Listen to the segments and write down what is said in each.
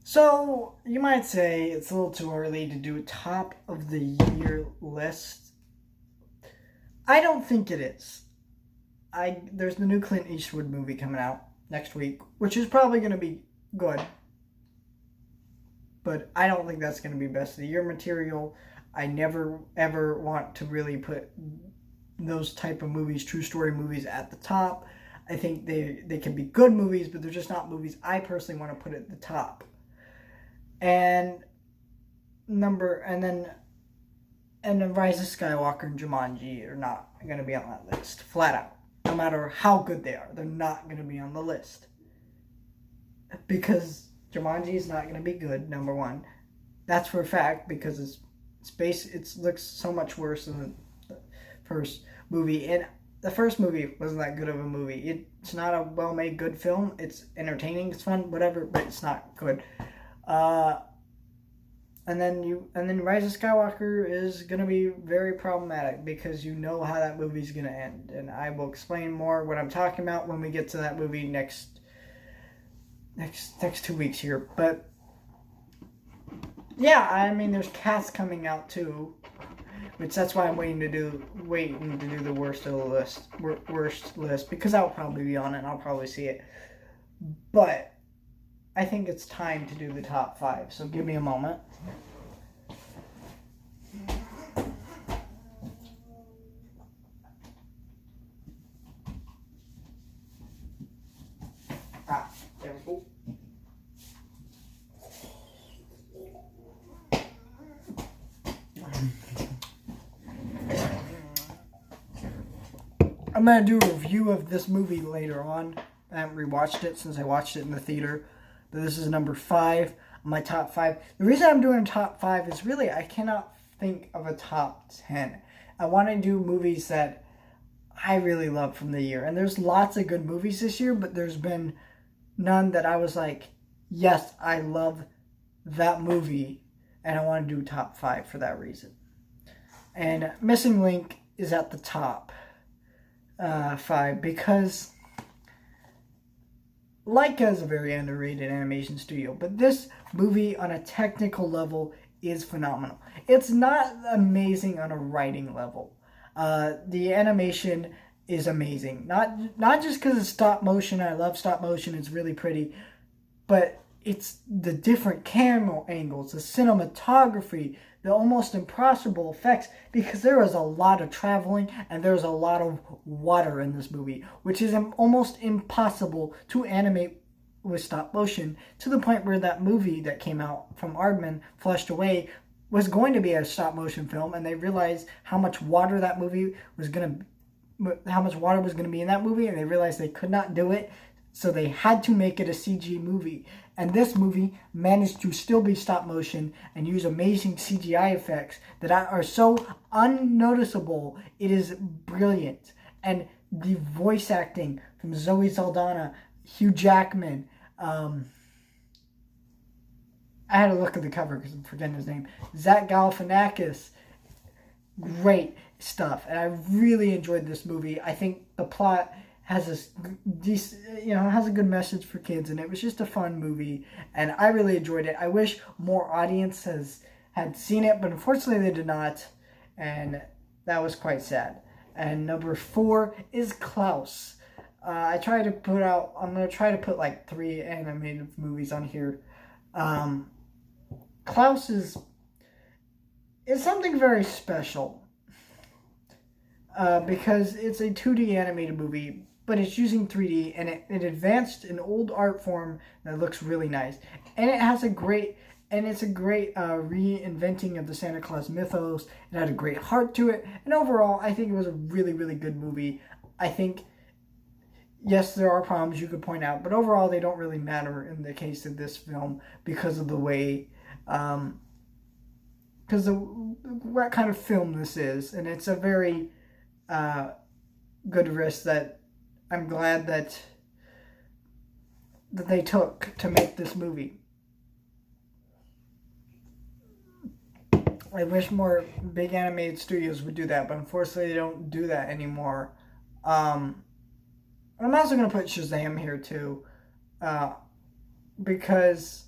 So, you might say it's a little too early to do a top of the year list. I don't think it is. There's the new Clint Eastwood movie coming out next week, which is probably going to be good, but I don't think that's going to be best of the year material. I never ever want to really put those type of movies, true story movies, at the top. I think they can be good movies, but they're just not movies I personally want to put at the top. And number and then Rise of Skywalker and Jumanji are not going to be on that list, flat out. No matter how good they are, they're not going to be on the list because Jumanji is not going to be good. Number one, that's for a fact because it looks so much worse than the first movie, and the first movie wasn't that good of a movie. It's not a well-made, good film. It's entertaining, it's fun, whatever, but it's not good. Uh, and then Rise of Skywalker is gonna be very problematic because you know how that movie's gonna end, and I will explain more what I'm talking about when we get to that movie next 2 weeks here. But yeah, I mean, there's Cats coming out too, which that's why I'm waiting to do the worst list because I'll probably be on it and I'll probably see it. But I think it's time to do the top 5. So give me a moment. There we go. I'm going to do a review of this movie later on. I haven't rewatched it since I watched it in the theater. But this is number 5 on my top 5. The reason I'm doing top 5 is really I cannot think of a top 10. I want to do movies that I really love from the year. And there's lots of good movies this year, but there's been none that I was like, yes, I love that movie. And I want to do top 5 for that reason. And Missing Link is at the top 5 because Leica is a very underrated animation studio, but this movie on a technical level is phenomenal. It's not amazing on a writing level. The animation is amazing. Not just because it's stop motion. I love stop motion. It's really pretty. But it's the different camera angles, the cinematography, the almost impossible effects, because there is a lot of traveling and there's a lot of water in this movie, which is almost impossible to animate with stop motion, to the point where that movie that came out from Aardman, Flushed Away, was going to be a stop motion film, and they realized how much water was going to be in that movie, and they realized they could not do it, so they had to make it a CG movie. And this movie managed to still be stop motion and use amazing CGI effects that are so unnoticeable. It is brilliant. And the voice acting from Zoe Saldana, Hugh Jackman, I had to look at the cover because I'm forgetting his name, Zach Galifianakis, great stuff. And I really enjoyed this movie. I think the plot has has a good message for kids, and it was just a fun movie, and I really enjoyed it. I wish more audience had seen it, but unfortunately they did not, and that was quite sad. And number 4 is Klaus. I'm going to try to put like 3 animated movies on here. Klaus is something very special, because it's a 2D animated movie, but it's using 3D, and it advanced an old art form that looks really nice. And it's a great reinventing of the Santa Claus mythos. It had a great heart to it, and overall, I think it was a really, really good movie. I think, yes, there are problems you could point out, but overall, they don't really matter in the case of this film because of the way, because of what kind of film this is, and it's a very good risk that I'm glad that they took to make this movie. I wish more big animated studios would do that, but unfortunately they don't do that anymore. I'm also going to put Shazam here too, because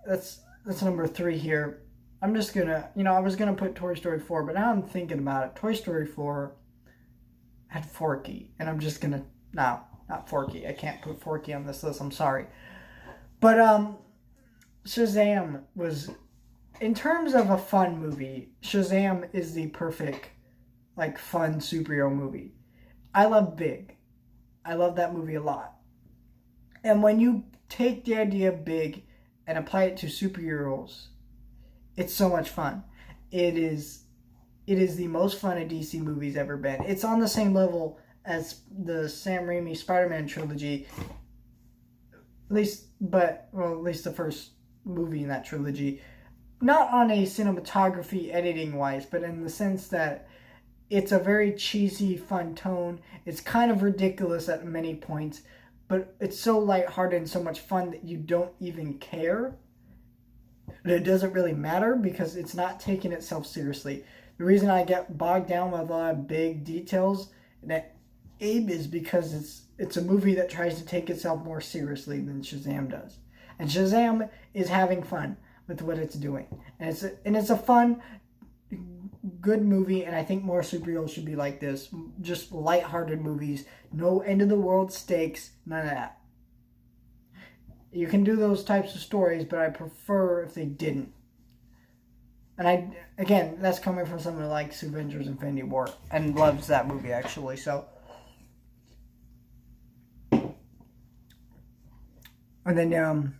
that's number 3 here. I'm just gonna, I was gonna put Toy Story 4, but now I'm thinking about it. Toy Story 4 had Forky, and I'm just gonna, no, not Forky. I can't put Forky on this list. I'm sorry, but Shazam was, in terms of a fun movie, Shazam is the perfect, like, fun superhero movie. I love Big. I love that movie a lot. And when you take the idea of Big and apply it to superheroes, it's so much fun. It is the most fun a DC movie's ever been. It's on the same level as the Sam Raimi Spider-Man trilogy, at least the first movie in that trilogy. Not on a cinematography editing wise, but in the sense that it's a very cheesy, fun tone. It's kind of ridiculous at many points, but it's so lighthearted and so much fun that you don't even care. It doesn't really matter because it's not taking itself seriously. The reason I get bogged down with a lot of big details that Abe is because it's a movie that tries to take itself more seriously than Shazam does. And Shazam is having fun with what it's doing. And it's a fun, good movie, and I think more superheroes should be like this. Just lighthearted movies, no end of the world stakes, none of that. You can do those types of stories, but I prefer if they didn't. And again, that's coming from someone who likes Avengers Infinity War and loves that movie, actually. So, and then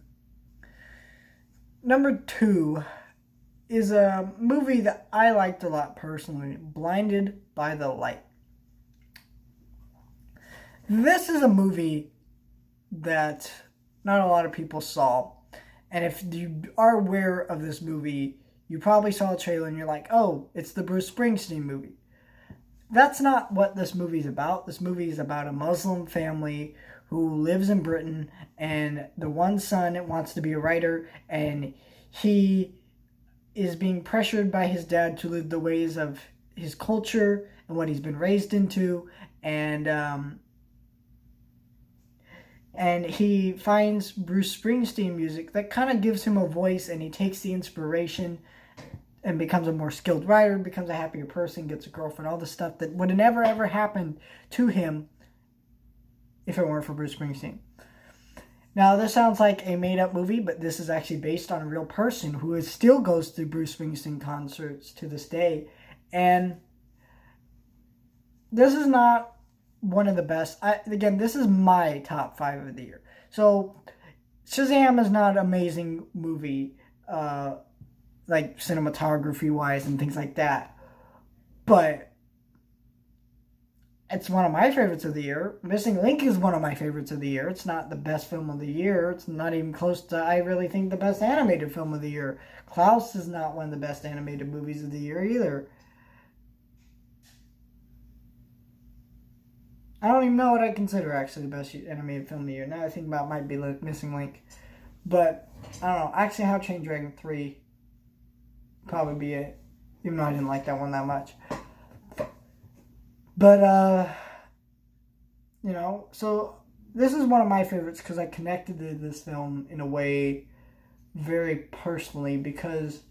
number 2 is a movie that I liked a lot personally, Blinded by the Light. This is a movie that not a lot of people saw. And if you are aware of this movie, you probably saw a trailer and you're like, oh, it's the Bruce Springsteen movie. That's not what this movie is about. This movie is about a Muslim family who lives in Britain, and the one son wants to be a writer, and he is being pressured by his dad to live the ways of his culture and what he's been raised into, and he finds Bruce Springsteen music that kind of gives him a voice, and he takes the inspiration and becomes a more skilled writer, becomes a happier person, gets a girlfriend, all the stuff that would have never ever happened to him if it weren't for Bruce Springsteen. Now, this sounds like a made-up movie, but this is actually based on a real person who still goes to Bruce Springsteen concerts to this day. And this is not one of the best. Again, this is my top 5 of the year. So, Shazam is not an amazing movie, like cinematography-wise and things like that. But it's one of my favorites of the year. Missing Link is one of my favorites of the year. It's not the best film of the year. It's not even close to, I really think, the best animated film of the year. Klaus is not one of the best animated movies of the year either. I don't even know what I consider actually the best animated film of the year. Now I think about it might be Missing Link. But, I don't know. Actually, How to Train Your Dragon 3 probably be it. Even though I didn't like that one that much. But, so this is one of my favorites because I connected to this film in a way very personally, because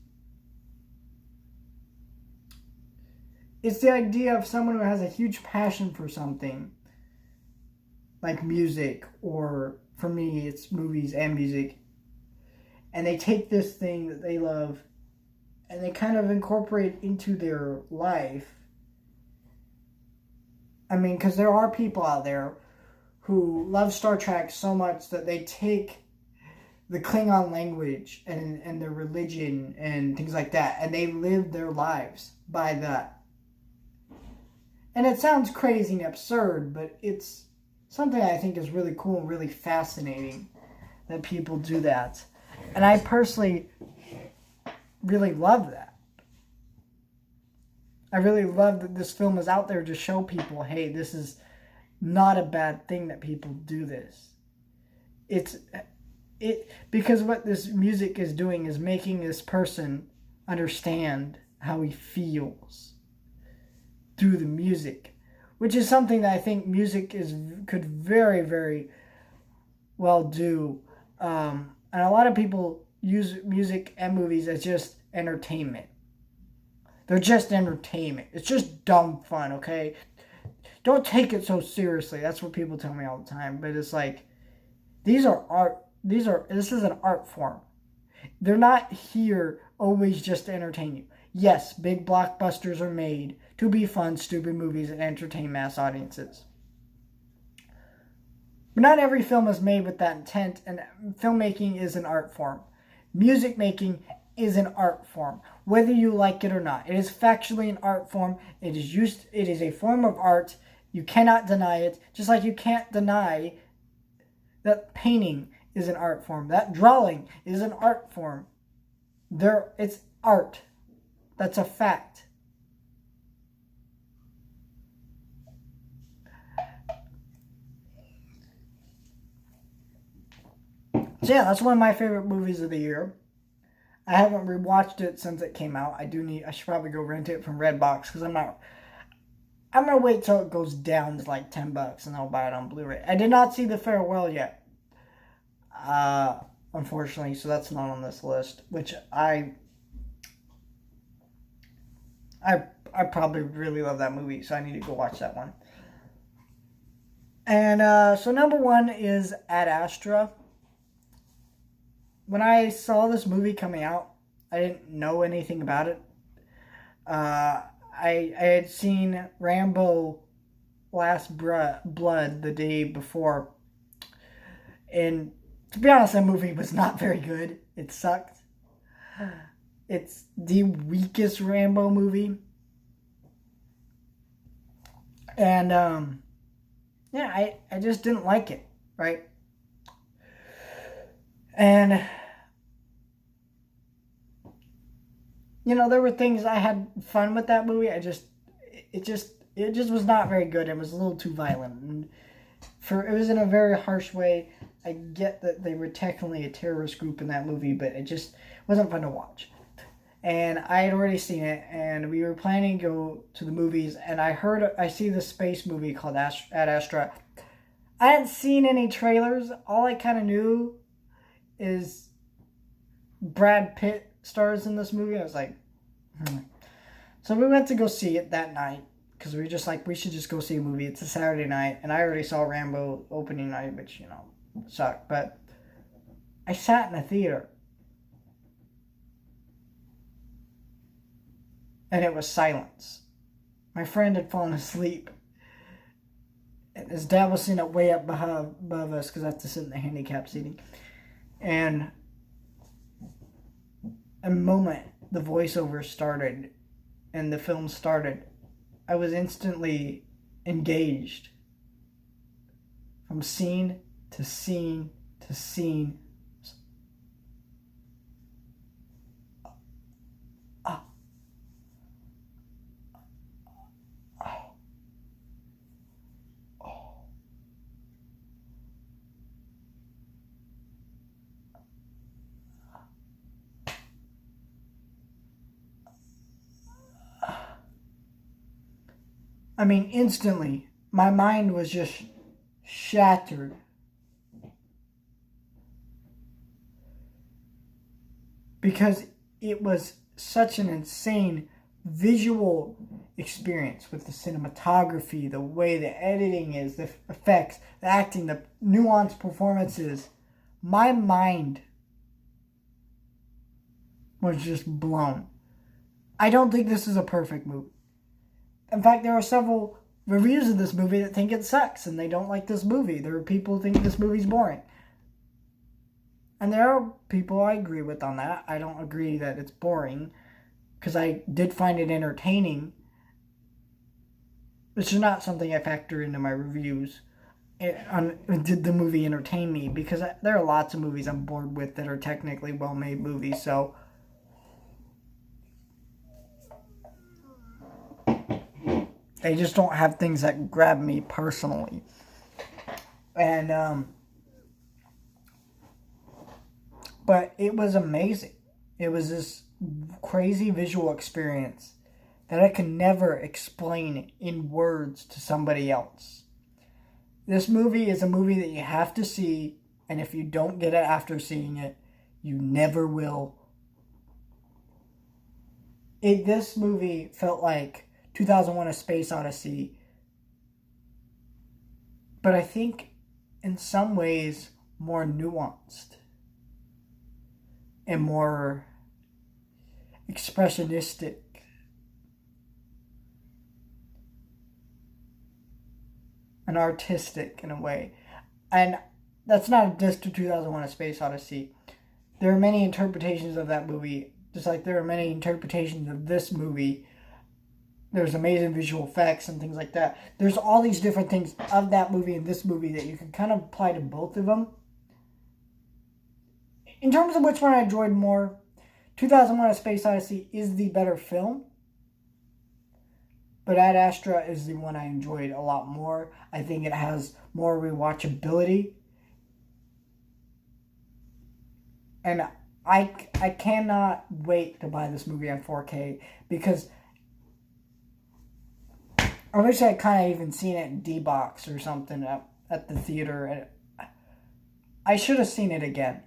it's the idea of someone who has a huge passion for something, like music, or for me, it's movies and music, and they take this thing that they love and they kind of incorporate it into their life. I mean, because there are people out there who love Star Trek so much that they take the Klingon language and their religion and things like that, and they live their lives by that. And it sounds crazy and absurd, but it's something I think is really cool and really fascinating that people do that. And I personally really love that. I really love that this film is out there to show people, hey, this is not a bad thing that people do this. Because what this music is doing is making this person understand how he feels through the music, which is something that I think music could very, very well do. And a lot of people use music and movies as just entertainment. They're just entertainment. It's just dumb fun, okay? Don't take it so seriously. That's what people tell me all the time. But it's like, these are art. This is an art form. They're not here always just to entertain you. Yes, big blockbusters are made to be fun, stupid movies and entertain mass audiences. But not every film is made with that intent, and filmmaking is an art form. Music making is an art form, whether you like it or not. It is factually an art form. It is a form of art. You cannot deny it, just like you can't deny that painting is an art form. That drawing is an art form. It's art. That's a fact. So yeah, that's one of my favorite movies of the year. I haven't rewatched it since it came out. I should probably go rent it from Redbox because I'm gonna wait till it goes down to like $10 and I'll buy it on Blu-ray. I did not see The Farewell yet. Unfortunately, so that's not on this list, which I probably really love that movie, so I need to go watch that one. And so number one is Ad Astra. When I saw this movie coming out, I didn't know anything about it. I had seen Rambo Last Blood the day before, and to be honest, that movie was not very good. It sucked. It's the weakest Rambo movie. And, yeah, I just didn't like it, right? And, you know, there were things I had fun with that movie. It just was not very good. It was a little too violent. And it was in a very harsh way. I get that they were technically a terrorist group in that movie, but it just wasn't fun to watch. And I had already seen it, and we were planning to go to the movies, and I see this space movie called Ad Astra. I hadn't seen any trailers. All I kind of knew is Brad Pitt stars in this movie. I was like, So we went to go see it that night, because we were just like, we should just go see a movie. It's a Saturday night, and I already saw Rambo opening night, which, you know, sucked. But I sat in a theater, and it was silence. My friend had fallen asleep, and his dad was sitting way up above us, because I have to sit in the handicap seating. And a moment the voiceover started and the film started, I was instantly engaged from scene to scene to scene. I mean, instantly, my mind was just shattered. Because it was such an insane visual experience with the cinematography, the way the editing is, the effects, the acting, the nuanced performances. My mind was just blown. I don't think this is a perfect movie. In fact, there are several reviews of this movie that think it sucks and they don't like this movie. There are people who think this movie's boring. And there are people I agree with on that. I don't agree that it's boring, because I did find it entertaining. It's just not something I factor into my reviews. Did the movie entertain me? Because there are lots of movies I'm bored with that are technically well-made movies, so they just don't have things that grab me personally. And, but it was amazing. It was this crazy visual experience that I can never explain in words to somebody else. This movie is a movie that you have to see, and if you don't get it after seeing it, You never will. This movie felt like 2001: A Space Odyssey, but I think in some ways more nuanced and more expressionistic and artistic in a way. And that's not a diss to 2001: A Space Odyssey. There are many interpretations of that movie, just like there are many interpretations of this movie. There's amazing visual effects and things like that. There's all these different things of that movie and this movie that you can kind of apply to both of them. In terms of which one I enjoyed more, 2001: A Space Odyssey is the better film. But Ad Astra is the one I enjoyed a lot more. I think it has more rewatchability. And I cannot wait to buy this movie on 4K because I wish I kind of even seen it in D-Box or something at the theater. I should have seen it again.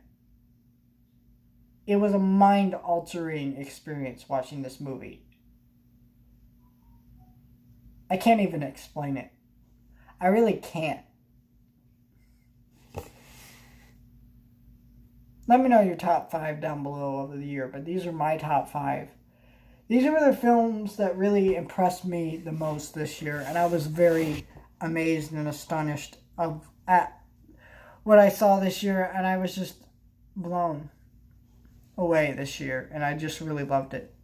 It was a mind-altering experience watching this movie. I can't even explain it. I really can't. Let me know your top 5 down below over the year, but these are my top 5. These are the films that really impressed me the most this year, and I was very amazed and astonished at what I saw this year, and I was just blown away this year, and I just really loved it.